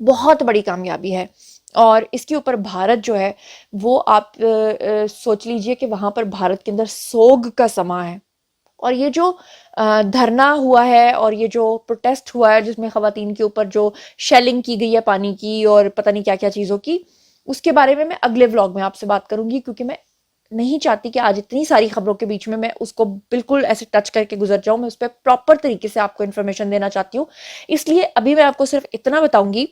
بہت بڑی کامیابی ہے. اور اس کے اوپر بھارت جو ہے وہ آپ سوچ لیجئے کہ وہاں پر بھارت کے اندر سوگ کا سماں ہے. اور یہ جو دھرنا ہوا ہے اور یہ جو پروٹیسٹ ہوا ہے جس میں خواتین کے اوپر جو شیلنگ کی گئی ہے پانی کی اور پتہ نہیں کیا کیا چیزوں کی، اس کے بارے میں اگلے ولاگ میں آپ سے بات کروں گی، کیونکہ میں نہیں چاہتی کہ آج اتنی ساری خبروں کے بیچ میں اس کو بالکل ایسے ٹچ کر کے گزر جاؤں. میں اس پہ پراپر طریقے سے آپ کو انفارمیشن دینا چاہتی ہوں. اس لیے ابھی میں آپ کو صرف اتنا بتاؤں گی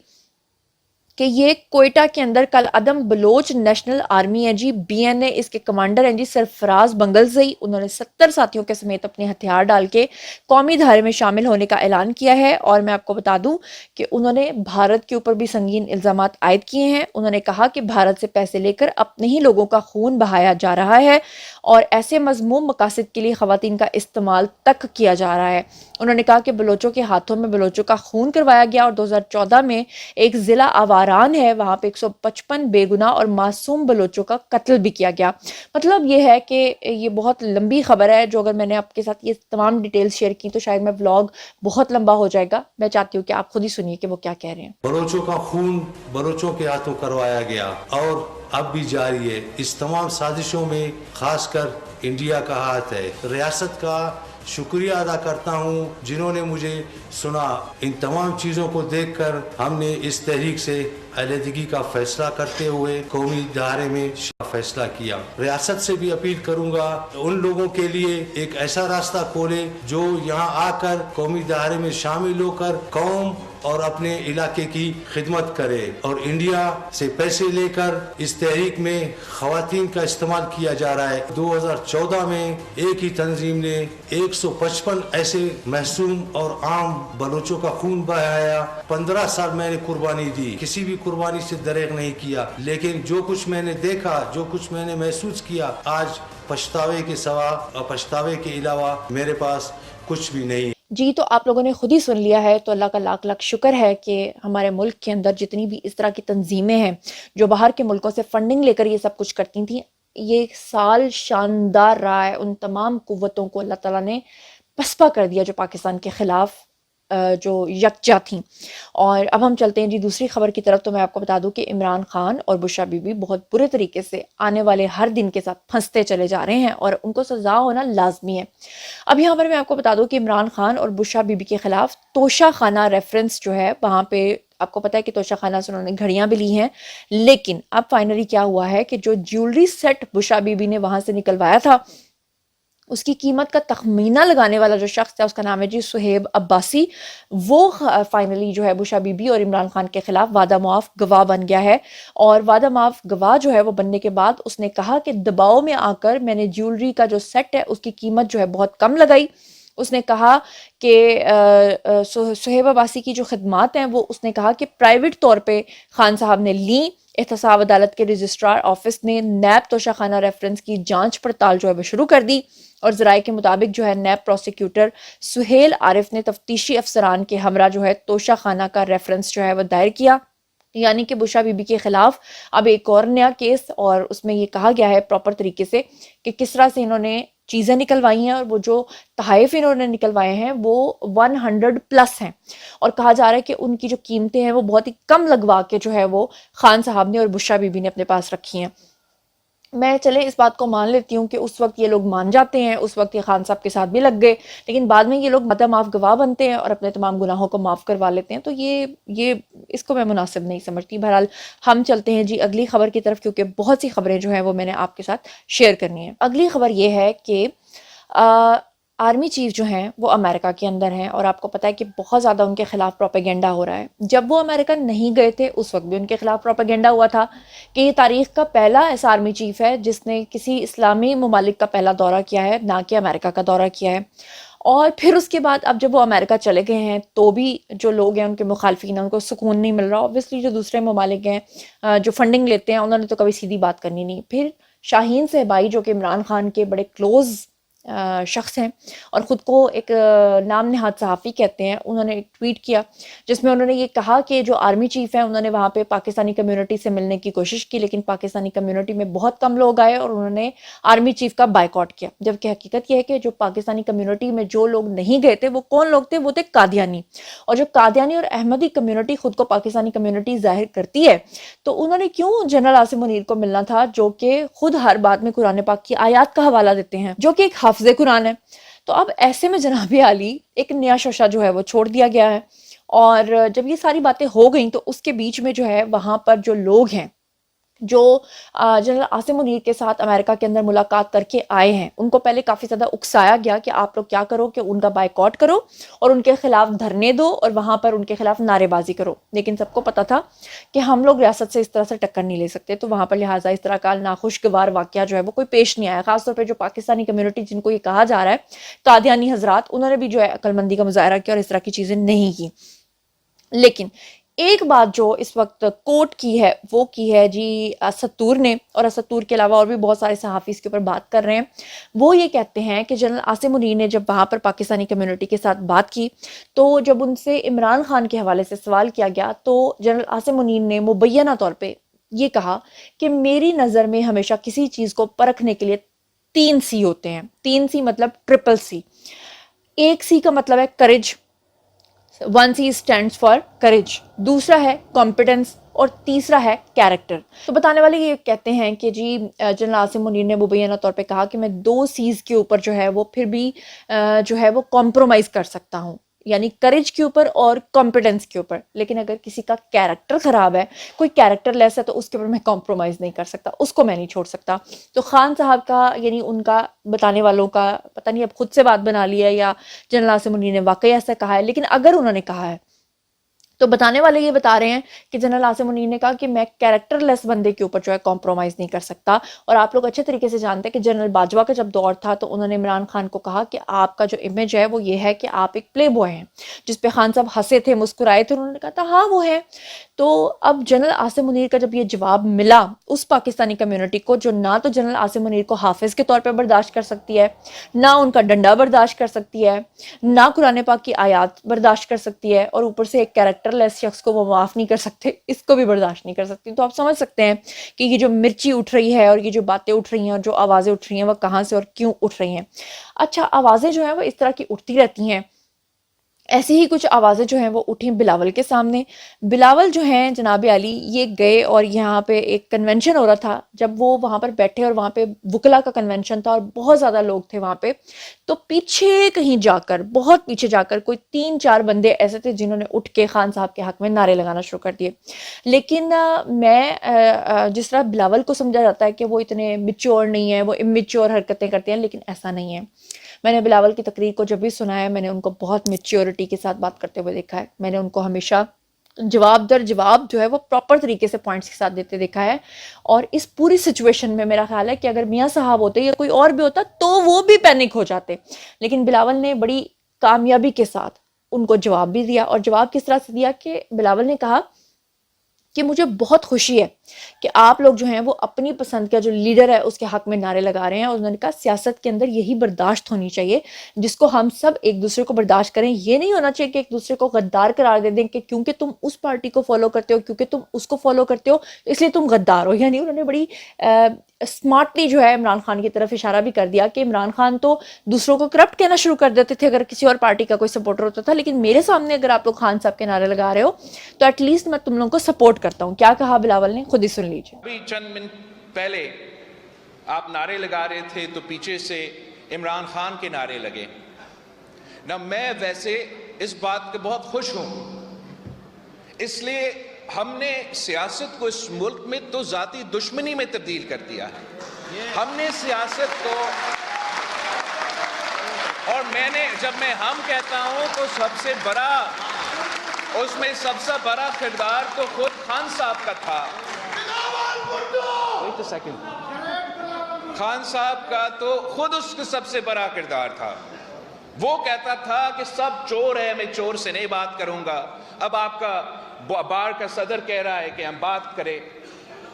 کہ یہ کوئٹہ کے اندر کل عدم بلوچ نیشنل آرمی ہے جی، بی این اے اس کے کمانڈر ہیں جی سرفراز بنگلزئی. انہوں نے 70 ساتھیوں کے سمیت اپنے ہتھیار ڈال کے قومی دھارے میں شامل ہونے کا اعلان کیا ہے. اور میں آپ کو بتا دوں کہ انہوں نے بھارت کے اوپر بھی سنگین الزامات عائد کیے ہیں. انہوں نے کہا کہ بھارت سے پیسے لے کر اپنے ہی لوگوں کا خون بہایا جا رہا ہے اور ایسے مذموم مقاصد کے لیے خواتین کا استعمال تک کیا جا رہا ہے. انہوں نے کہا کہ بلوچوں کے ہاتھوں میں بلوچوں کا خون کروایا گیا اور 2014 میں ایک ضلع آواران ہے وہاں پہ 155 بے گناہ اور معصوم بلوچوں کا قتل بھی کیا گیا. مطلب یہ ہے کہ یہ بہت لمبی خبر ہے جو اگر میں نے آپ کے ساتھ یہ تمام ڈیٹیلز شیئر کی تو شاید میں ولاگ بہت لمبا ہو جائے گا. میں چاہتی ہوں کہ آپ خود ہی سنیے کہ وہ کیا کہہ رہے ہیں. بلوچوں کا خون بلوچوں کے ہاتھوں کروایا گیا اور اب بھی جاری ہے. اس تمام سازشوں میں خاص کر انڈیا کا ہاتھ ہے. ریاست کا شکریہ ادا کرتا ہوں جنہوں نے مجھے سنا. ان تمام چیزوں کو دیکھ کر ہم نے اس تحریک سے علیحدگی کا فیصلہ کرتے ہوئے قومی دھارے میں فیصلہ کیا. ریاست سے بھی اپیل کروں گا ان لوگوں کے لیے ایک ایسا راستہ کھولے جو یہاں آ کر قومی دھارے میں شامل ہو کر قوم اور اپنے علاقے کی خدمت کرے. اور انڈیا سے پیسے لے کر اس تحریک میں خواتین کا استعمال کیا جا رہا ہے. 2014 میں ایک ہی تنظیم نے 155 ایسے معصوم اور عام بلوچوں کا خون بہایا. 15 سال میں نے قربانی دی، کسی بھی قربانی سے دریغ نہیں کیا، لیکن جو کچھ میں نے دیکھا، جو کچھ میں نے محسوس کیا، آج پچھتاوے کے سوا اور پچھتاوے کے علاوہ میرے پاس کچھ بھی نہیں. جی تو آپ لوگوں نے خود ہی سن لیا ہے. تو اللہ کا لاکھ لاکھ شکر ہے کہ ہمارے ملک کے اندر جتنی بھی اس طرح کی تنظیمیں ہیں جو باہر کے ملکوں سے فنڈنگ لے کر یہ سب کچھ کرتی تھیں، یہ سال شاندار رہا ہے. ان تمام قوتوں کو اللہ تعالیٰ نے پسپا کر دیا جو پاکستان کے خلاف جو یکجا تھیں. اور اب ہم چلتے ہیں جی دوسری خبر کی طرف. تو میں آپ کو بتا دوں کہ عمران خان اور بشرا بی بی بہت برے طریقے سے آنے والے ہر دن کے ساتھ پھنستے چلے جا رہے ہیں اور ان کو سزا ہونا لازمی ہے. اب یہاں پر میں آپ کو بتا دوں کہ عمران خان اور بشرا بی بی کے خلاف توشہ خانہ ریفرنس جو ہے وہاں پہ آپ کو پتا ہے کہ توشہ خانہ سے انہوں نے گھڑیاں بھی لی ہیں. لیکن اب فائنلی کیا ہوا ہے کہ جو jewellery set Bushra be be نے وہاں سے نکلوایا تھا اس کی قیمت کا تخمینہ لگانے والا جو شخص ہے اس کا نام ہے جی سہیب عباسی. وہ فائنلی جو ہے بشرا بی بی اور عمران خان کے خلاف وعدہ معاف گواہ بن گیا ہے. اور وعدہ معاف گواہ جو ہے وہ بننے کے بعد اس نے کہا کہ دباؤ میں آ کر میں نے جیولری کا جو سیٹ ہے اس کی قیمت جو ہے بہت کم لگائی. اس نے کہا کہ سہیب عباسی کی جو خدمات ہیں وہ اس نے کہا کہ پرائیویٹ طور پہ خان صاحب نے لیں. احتساب عدالت کے رجسٹرار آفس نے نیب توشہ خانہ ریفرنس کی جانچ پڑتال جو ہے وہ شروع کر دی. اور ذرائع کے مطابق جو ہے نیب پروسیکیوٹر سہیل عارف نے تفتیشی افسران کے ہمراہ جو ہے توشہ خانہ کا ریفرنس جو ہے وہ دائر کیا. یعنی کہ بشرا بی بی کے خلاف اب ایک اور نیا کیس، اور اس میں یہ کہا گیا ہے پراپر طریقے سے کہ کس طرح سے انہوں نے چیزیں نکلوائی ہیں اور وہ جو تحائف انہوں نے نکلوائے ہیں وہ 100+ ہیں. اور کہا جا رہا ہے کہ ان کی جو قیمتیں ہیں وہ بہت ہی کم لگوا کے جو ہے وہ خان صاحب نے اور بشرا بی بی نے اپنے پاس رکھی ہیں. میں چلے اس بات کو مان لیتی ہوں کہ اس وقت یہ لوگ مان جاتے ہیں، اس وقت یہ خان صاحب کے ساتھ بھی لگ گئے، لیکن بعد میں یہ لوگ وعدہ معاف گواہ بنتے ہیں اور اپنے تمام گناہوں کو معاف کروا لیتے ہیں. تو یہ اس کو میں مناسب نہیں سمجھتی. بہرحال ہم چلتے ہیں جی اگلی خبر کی طرف، کیونکہ بہت سی خبریں جو ہیں وہ میں نے آپ کے ساتھ شیئر کرنی ہیں. اگلی خبر یہ ہے کہ آرمی چیف جو ہیں وہ امریکہ کے اندر ہیں اور آپ کو پتہ ہے کہ بہت زیادہ ان کے خلاف پروپیگنڈا ہو رہا ہے. جب وہ امریکہ نہیں گئے تھے اس وقت بھی ان کے خلاف پروپیگنڈا ہوا تھا کہ یہ تاریخ کا پہلا ایسا آرمی چیف ہے جس نے کسی اسلامی ممالک کا پہلا دورہ کیا ہے، نہ کہ امریکہ کا دورہ کیا ہے. اور پھر اس کے بعد اب جب وہ امریکہ چلے گئے ہیں تو بھی جو لوگ ہیں ان کے مخالفین ہیں ان کو سکون نہیں مل رہا. اوبویسلی جو دوسرے ممالک ہیں جو فنڈنگ لیتے ہیں انہوں نے تو کبھی سیدھی بات کرنی نہیں. پھر شاہین صہبائی جو کہ عمران خان کے بڑے کلوز شخص ہیں اور خود کو ایک نام نہاد صحافی کہتے ہیں. انہوں نے ایک ٹویٹ کیا جس میں انہوں نے یہ کہا کہ جو آرمی چیف ہیں انہوں نے وہاں پہ پاکستانی کمیونٹی سے ملنے کی کوشش کی, لیکن پاکستانی کمیونٹی میں بہت کم لوگ آئے اور انہوں نے آرمی چیف کا بائیکاٹ کیا. جبکہ حقیقت یہ ہے کہ جو پاکستانی کمیونٹی میں جو لوگ نہیں گئے تھے وہ کون لوگ تھے؟ وہ تھے قادیانی. اور جو قادیانی اور احمدی کمیونٹی خود کو پاکستانی کمیونٹی ظاہر کرتی ہے, تو انہوں نے کیوں جنرل عاصم منیر کو ملنا تھا, جو کہ خود ہر بات میں قرآن پاک کی آیات کا حوالہ دیتے ہیں, جو کہ ایک حافظ قرآن ہے. تو اب ایسے میں جناب عالی ایک نیا شوشہ جو ہے وہ چھوڑ دیا گیا ہے. اور جب یہ ساری باتیں ہو گئیں تو اس کے بیچ میں جو ہے وہاں پر جو لوگ ہیں جو جنرل عاصم منیر کے ساتھ امریکہ کے اندر ملاقات کر کے آئے ہیں, ان کو پہلے کافی زیادہ اکسایا گیا کہ آپ لوگ کیا کرو کہ ان کا بائیکاٹ کرو اور ان کے خلاف دھرنے دو اور وہاں پر ان کے خلاف نعرے بازی کرو. لیکن سب کو پتا تھا کہ ہم لوگ ریاست سے اس طرح سے ٹکر نہیں لے سکتے, تو وہاں پر لہٰذا اس طرح کا ناخوشگوار واقعہ جو ہے وہ کوئی پیش نہیں آیا. خاص طور پہ جو پاکستانی کمیونٹی جن کو یہ کہا جا رہا ہے قادیانی حضرات, انہوں نے بھی جو ہے عقل مندی کا مظاہرہ کیا اور اس طرح کی چیزیں نہیں کی. لیکن ایک بات جو اس وقت کوٹ کی ہے وہ کی ہے جی اسطور نے, اور اسطور کے علاوہ اور بھی بہت سارے صحافی اس کے اوپر بات کر رہے ہیں. وہ یہ کہتے ہیں کہ جنرل عاصم منیر نے جب وہاں پر پاکستانی کمیونٹی کے ساتھ بات کی تو جب ان سے عمران خان کے حوالے سے سوال کیا گیا تو جنرل عاصم منیر نے مبینہ طور پہ یہ کہا کہ میری نظر میں ہمیشہ کسی چیز کو پرکھنے کے لیے 3 سی ہوتے ہیں. 3 سی مطلب ٹرپل سی. ایک سی کا مطلب ہے courage, 1 C stands for courage, دوسرا ہے کمپیٹنس اور تیسرا ہے کیریکٹر. تو بتانے والے یہ کہتے ہیں کہ جی جنرل عاصم منیر نے مبینہ طور پہ کہا کہ میں 2 C's کے اوپر جو ہے وہ پھر بھی جو ہے وہ کمپرومائز کر سکتا ہوں, یعنی کریج کے اوپر اور کمپیٹنس کے اوپر. لیکن اگر کسی کا کیریکٹر خراب ہے, کوئی کیریکٹر لیس ہے, تو اس کے اوپر میں کمپرومائز نہیں کر سکتا, اس کو میں نہیں چھوڑ سکتا. تو خان صاحب کا یعنی ان کا بتانے والوں کا پتہ نہیں اب خود سے بات بنا لی ہے یا جنرل عاصم منیر نے واقعی ایسا کہا ہے, لیکن اگر انہوں نے کہا ہے تو بتانے والے یہ بتا رہے ہیں کہ جنرل عاصم منیر نے کہا کہ میں کیریکٹر لیس بندے کے اوپر جو ہے کمپرومائز نہیں کر سکتا. اور آپ لوگ اچھے طریقے سے جانتے ہیں کہ جنرل باجوہ کا جب دور تھا تو انہوں نے عمران خان کو کہا کہ آپ کا جو امیج ہے وہ یہ ہے کہ آپ ایک پلے بوائے ہیں, جس پہ خان صاحب ہنسے تھے, مسکرائے تھے. انہوں نے کہا تھا ہاں وہ ہے. تو اب جنرل عاصم منیر کا جب یہ جواب ملا اس پاکستانی کمیونٹی کو جو نہ تو جنرل عاصم منیر کو حافظ کے طور پہ برداشت کر سکتی ہے, نہ ان کا ڈنڈا برداشت کر سکتی ہے, نہ قرآن پاک کی آیات برداشت کر سکتی ہے, اور اوپر سے ایک کیریکٹر لیس شخص کو وہ معاف نہیں کر سکتے, اس کو بھی برداشت نہیں کر سکتی. تو آپ سمجھ سکتے ہیں کہ یہ جو مرچی اٹھ رہی ہے اور یہ جو باتیں اٹھ رہی ہیں اور جو آوازیں اٹھ رہی ہیں وہ کہاں سے اور کیوں اٹھ رہی ہیں. اچھا, آوازیں جو ہیں وہ اس طرح کی اٹھتی رہتی ہیں. ایسی ہی کچھ آوازیں جو ہیں وہ اٹھیں بلاول کے سامنے. بلاول جو ہیں جناب علی یہ گئے اور یہاں پہ ایک کنونشن ہو رہا تھا, جب وہ وہاں پر بیٹھے اور وہاں پہ وکلا کا کنونشن تھا اور بہت زیادہ لوگ تھے وہاں پہ, تو پیچھے کہیں جا کر, بہت پیچھے جا کر کوئی 3-4 بندے ایسے تھے جنہوں نے اٹھ کے خان صاحب کے حق میں نعرے لگانا شروع کر دیے. لیکن میں جس طرح بلاول کو سمجھا جاتا ہے کہ وہ اتنے میچور نہیں ہیں, وہ امیچور حرکتیں کرتے ہیں, لیکن ایسا نہیں ہے. میں نے بلاول کی تقریر کو جب بھی سنا ہے میں نے ان کو بہت میچیورٹی کے ساتھ بات کرتے ہوئے دیکھا ہے. میں نے ان کو ہمیشہ جواب در جواب جو ہے وہ پراپر طریقے سے پوائنٹس کے ساتھ دیتے دیکھا ہے. اور اس پوری سچویشن میں میرا خیال ہے کہ اگر میاں صاحب ہوتے یا کوئی اور بھی ہوتا تو وہ بھی پینک ہو جاتے, لیکن بلاول نے بڑی کامیابی کے ساتھ ان کو جواب بھی دیا. اور جواب کس طرح سے دیا کہ بلاول نے کہا کہ مجھے بہت خوشی ہے کہ آپ لوگ جو ہیں وہ اپنی پسند کا جو لیڈر ہے اس کے حق میں نعرے لگا رہے ہیں. اور انہوں نے کہا سیاست کے اندر یہی برداشت ہونی چاہیے جس کو ہم سب ایک دوسرے کو برداشت کریں. یہ نہیں ہونا چاہیے کہ ایک دوسرے کو غدار قرار دے دیں کہ کیونکہ تم اس پارٹی کو فالو کرتے ہو, کیونکہ تم اس کو فالو کرتے ہو اس لیے تم غدار ہو. یعنی انہوں نے بڑی اسمارٹلی جو ہے عمران خان کی طرف اشارہ بھی کر دیا کہ عمران خان تو دوسروں کو کرپٹ کہنا شروع کر دیتے تھے اگر کسی اور پارٹی کا کوئی سپورٹر ہوتا تھا, لیکن میرے سامنے اگر آپ لوگ خان صاحب کے نعرے لگا رہے ہو تو ایٹ لیسٹ میں تم لوگوں کو سپورٹ کرتا ہوں. کیا کہا بلاول نے خود ہی سن لیجیے. ابھی چند منٹ پہلے آپ نعرے لگا رہے تھے تو پیچھے سے عمران خان کے نعرے لگے نا. میں ویسے اس بات کے بہت خوش ہوں, اس لیے ہم نے سیاست کو اس ملک میں تو ذاتی دشمنی میں تبدیل کر دیا ہے. ہم نے سیاست کو, اور جب میں ہم کہتا ہوں تو سب سے بڑا, اس میں سب سے بڑا کردار تو خود خان صاحب کا تھا. خان صاحب کا تو خود اس کا سب سے بڑا کردار تھا. وہ کہتا تھا کہ سب چور ہے, میں چور سے نہیں بات کروں گا. اب آپ کا بار کا صدر کہہ رہا ہے کہ ہم بات کریں.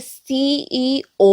CEO